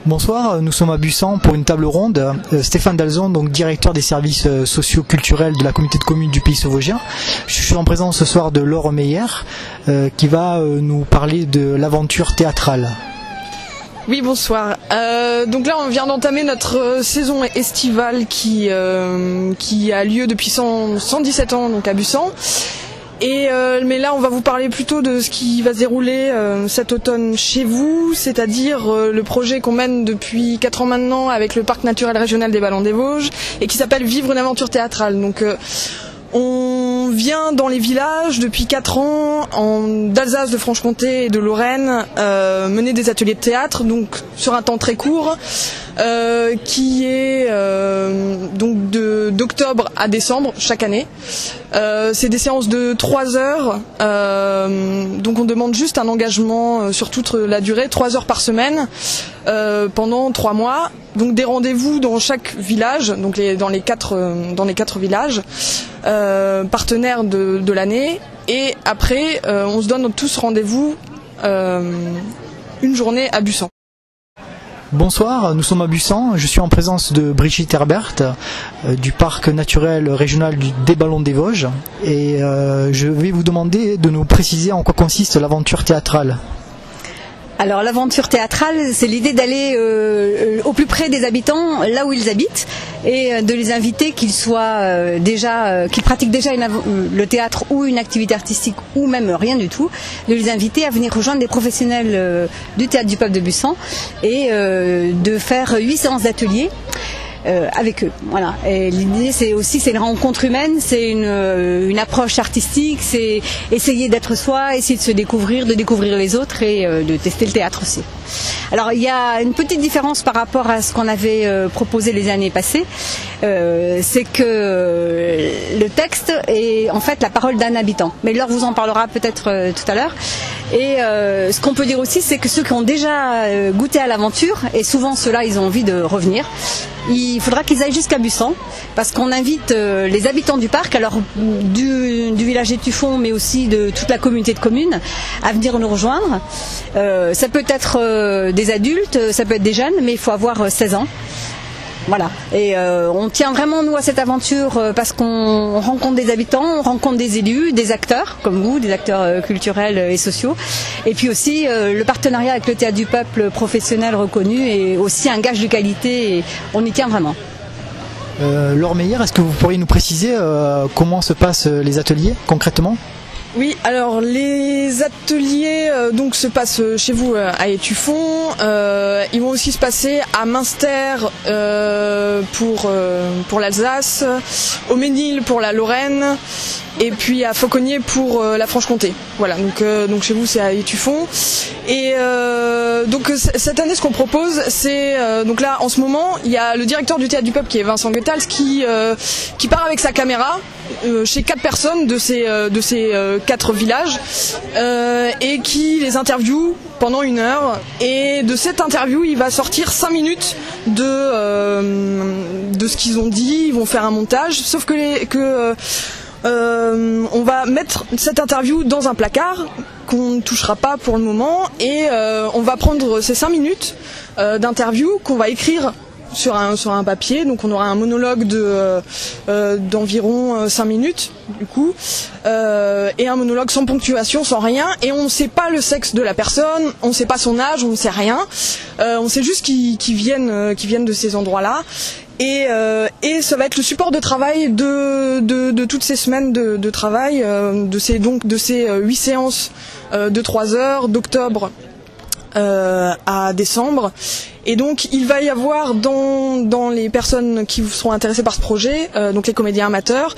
Bonsoir, nous sommes à Bussan pour une table ronde. Stéphane Dalzon, donc directeur des services socio-culturels de la communauté de communes du Pays Sauvagien. Je suis en présence ce soir de Laure Meyer qui va nous parler de l'aventure théâtrale. Oui, bonsoir. Donc là, on vient d'entamer notre saison estivale qui a lieu depuis 117 ans donc à Bussan. Mais là, on va vous parler plutôt de ce qui va se dérouler cet automne chez vous, c'est-à-dire le projet qu'on mène depuis 4 ans maintenant avec le parc naturel régional des Ballons des Vosges et qui s'appelle Vivre une aventure théâtrale. Donc, on vient dans les villages depuis 4 ans, d'Alsace, de Franche-Comté et de Lorraine, mener des ateliers de théâtre, donc sur un temps très court, qui est donc d'octobre à décembre chaque année. C'est des séances de 3 heures, donc on demande juste un engagement sur toute la durée, 3 heures par semaine, pendant 3 mois. Donc des rendez-vous dans chaque village, donc dans les quatre villages partenaires de l'année. Et après, on se donne tous rendez-vous une journée à Bussan. Bonsoir, nous sommes à Bussan. Je suis en présence de Brigitte Herbert du parc naturel régional des Ballons des Vosges. Et je vais vous demander de nous préciser en quoi consiste l'aventure théâtrale. Alors l'aventure théâtrale, c'est l'idée d'aller au plus près des habitants, là où ils habitent, et de les inviter, qu'ils pratiquent déjà le théâtre ou une activité artistique ou même rien du tout, de les inviter à venir rejoindre des professionnels du théâtre du peuple de Bussan et de faire 8 séances d'ateliers. Avec eux, voilà. Et l'idée, c'est une rencontre humaine, c'est une approche artistique, c'est essayer d'être soi, essayer de se découvrir, de découvrir les autres et de tester le théâtre aussi. Alors il y a une petite différence par rapport à ce qu'on avait proposé les années passées, c'est que le texte est en fait la parole d'un habitant. Mais Laure vous en parlera peut-être tout à l'heure. Et ce qu'on peut dire aussi, c'est que ceux qui ont déjà goûté à l'aventure, et souvent ceux-là ils ont envie de revenir, il faudra qu'ils aillent jusqu'à Bussan, parce qu'on invite les habitants du parc, alors du village Étueffont, mais aussi de toute la communauté de communes, à venir nous rejoindre. Ça peut être des adultes, ça peut être des jeunes, mais il faut avoir 16 ans. Voilà. Et on tient vraiment nous à cette aventure parce qu'on rencontre des habitants, on rencontre des élus, des acteurs comme vous, des acteurs culturels et sociaux. Et puis aussi le partenariat avec le théâtre du peuple professionnel reconnu est aussi un gage de qualité et on y tient vraiment. Laure Meyer, est-ce que vous pourriez nous préciser comment se passent les ateliers concrètement ? Oui, alors les ateliers donc se passent chez vous à Étueffont. Ils vont aussi se passer à Münster pour l'Alsace, au Ménil pour la Lorraine et puis à Fauconnier pour la Franche-Comté. Voilà, donc chez vous c'est à Étueffont. Et donc cette année ce qu'on propose c'est donc là en ce moment il y a le directeur du théâtre du peuple qui est Vincent Goethals qui part avec sa caméra chez 4 personnes de ces 4 villages et qui les interviewe pendant 1 heure. Et de cette interview il va sortir 5 minutes de ce qu'ils ont dit. Ils vont faire un montage, sauf on va mettre cette interview dans un placard qu'on ne touchera pas pour le moment et on va prendre ces 5 minutes d'interview qu'on va écrire sur un papier. Donc on aura un monologue d'environ 5 minutes du coup et un monologue sans ponctuation, sans rien, et on ne sait pas le sexe de la personne, on ne sait pas son âge, on ne sait rien, on sait juste qu'ils viennent de ces endroits-là. Et ça va être le support de travail de toutes ces semaines de travail, de ces 8 séances de 3 heures d'octobre à décembre. Et donc il va y avoir dans les personnes qui seront intéressées par ce projet, donc les comédiens amateurs,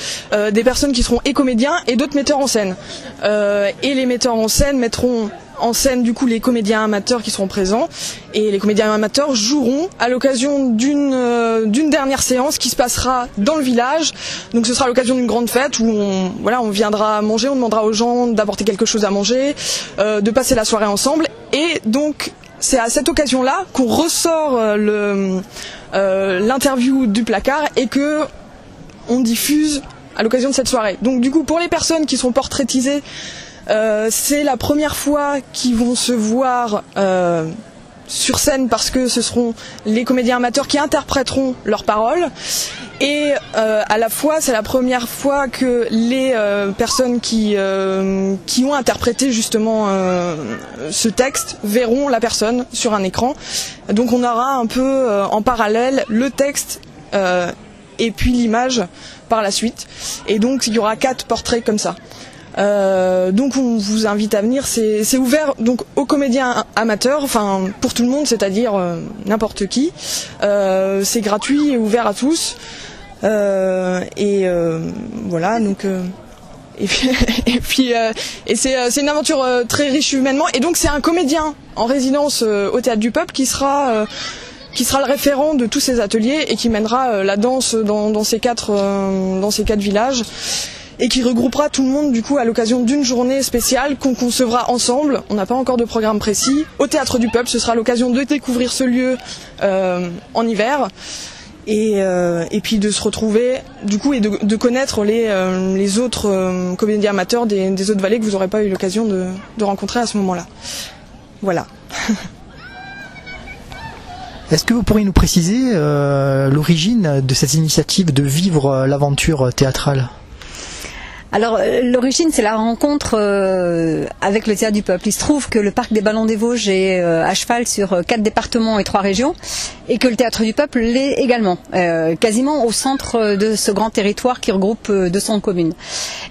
des personnes qui seront et comédiens et d'autres metteurs en scène. Et les metteurs en scène mettront en scène du coup les comédiens amateurs qui seront présents, et les comédiens amateurs joueront à l'occasion d'une dernière séance qui se passera dans le village. Donc ce sera à l'occasion d'une grande fête où on viendra manger, on demandera aux gens d'apporter quelque chose à manger, de passer la soirée ensemble. Et donc c'est à cette occasion-là qu'on ressort l'interview du placard et que on diffuse à l'occasion de cette soirée. Donc du coup pour les personnes qui sont portraitisées, c'est la première fois qu'ils vont se voir sur scène parce que ce seront les comédiens amateurs qui interpréteront leurs paroles. Et à la fois, c'est la première fois que les personnes qui ont interprété justement ce texte verront la personne sur un écran. Donc on aura un peu en parallèle le texte et puis l'image par la suite. Et donc il y aura 4 portraits comme ça. Donc on vous invite à venir, c'est ouvert donc aux comédiens amateurs, enfin pour tout le monde, c'est-à-dire n'importe qui. C'est gratuit et ouvert à tous. Voilà, donc et c'est une aventure très riche humainement. Et donc c'est un comédien en résidence au Théâtre du Peuple qui sera le référent de tous ces ateliers et qui mènera la danse dans ces 4 villages. Et qui regroupera tout le monde du coup à l'occasion d'une journée spéciale qu'on concevra ensemble. On n'a pas encore de programme précis. Au Théâtre du Peuple, ce sera l'occasion de découvrir ce lieu en hiver et puis de se retrouver du coup et de connaître les autres comédiens amateurs des autres vallées que vous n'aurez pas eu l'occasion de rencontrer à ce moment-là. Voilà. Est-ce que vous pourriez nous préciser l'origine de cette initiative de vivre l'aventure théâtrale ? Alors l'origine, c'est la rencontre avec le Théâtre du Peuple. Il se trouve que le Parc des Ballons des Vosges est à cheval sur 4 départements et 3 régions, et que le Théâtre du Peuple l'est également, quasiment au centre de ce grand territoire qui regroupe 200 communes.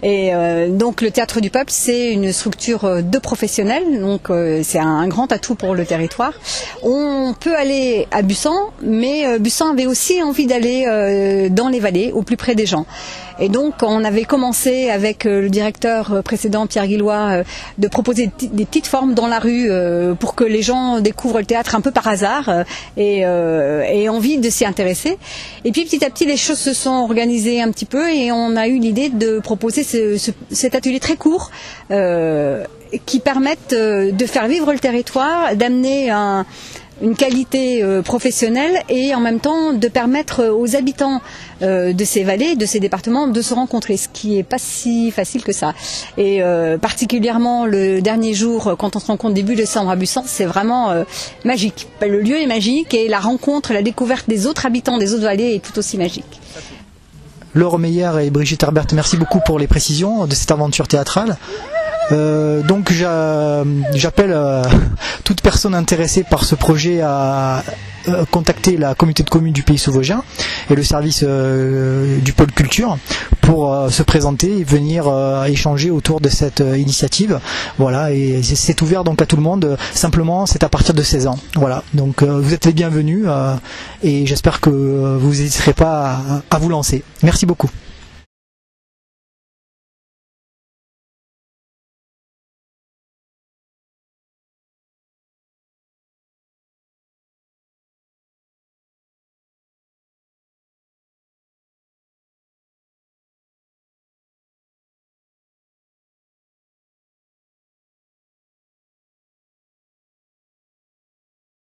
Et donc le Théâtre du Peuple, c'est une structure de professionnels, donc c'est un grand atout pour le territoire. On peut aller à Bussan, mais Bussan avait aussi envie d'aller dans les vallées, au plus près des gens. Et donc on avait commencé avec le directeur précédent, Pierre Guillois, de proposer des petites formes dans la rue pour que les gens découvrent le théâtre un peu par hasard et aient envie de s'y intéresser. Et puis petit à petit les choses se sont organisées un petit peu et on a eu l'idée de proposer cet atelier très court qui permette de faire vivre le territoire, d'amener une qualité professionnelle et en même temps de permettre aux habitants de ces vallées, de ces départements de se rencontrer, ce qui n'est pas si facile que ça. Et particulièrement le dernier jour, quand on se rencontre début décembre à Bussan, c'est vraiment magique. Le lieu est magique et la rencontre, la découverte des autres habitants des autres vallées est tout aussi magique. Laure Meyer et Brigitte Herbert, merci beaucoup pour les précisions de cette aventure théâtrale. Donc j'appelle toute personne intéressée par ce projet à contacter la communauté de communes du Pays Vosgien et le service du pôle culture pour se présenter et venir échanger autour de cette initiative. Voilà, et c'est ouvert donc à tout le monde. Simplement, c'est à partir de 16 ans. Voilà, donc vous êtes les bienvenus et j'espère que vous n'hésiterez pas à vous lancer. Merci beaucoup.